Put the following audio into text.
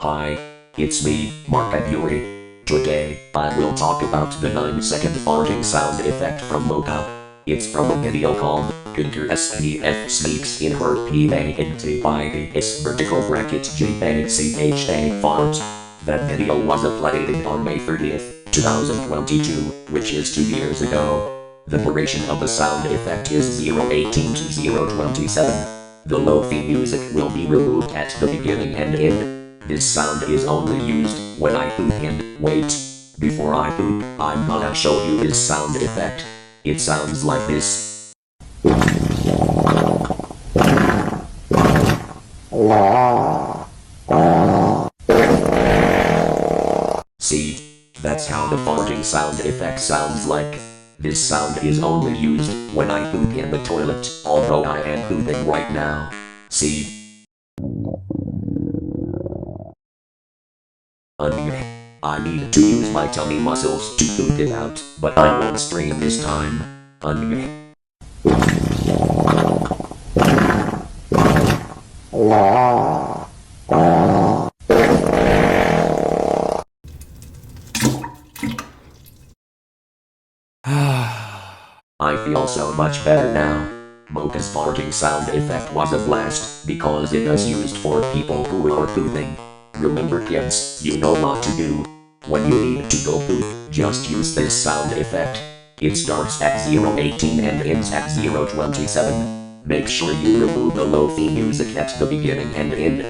Hi, it's me, Markov Yuri. Today, I will talk about the 9-second farting sound effect from Mocha. It's from a video called Pinker SPF Sleeps in Her 𝚖𝚘𝚌𝚊 vertical bracket 𝚖𝚘𝚌𝚊 fart. That video was uploaded on May 30th, 2022, which is 2 years ago. The duration of the sound effect is 018 to 027. The lo-fi music will be removed at the beginning and end. This sound is only used when I poop and wait. Before I poop, I'm gonna show you this sound effect. It sounds like this. See? That's how the farting sound effect sounds like. This sound is only used when I poop in the toilet, although I am pooping right now. See? I need to use my tummy muscles to poop it out, but I won't strain this time. I feel so much better now. Mocha's farting sound effect was a blast, because it is used for people who are pooping. Remember kids, you know what to do. When you need to go poop, just use this sound effect. It starts at 018 and ends at 027. Make sure you remove the lo-fi music at the beginning and end.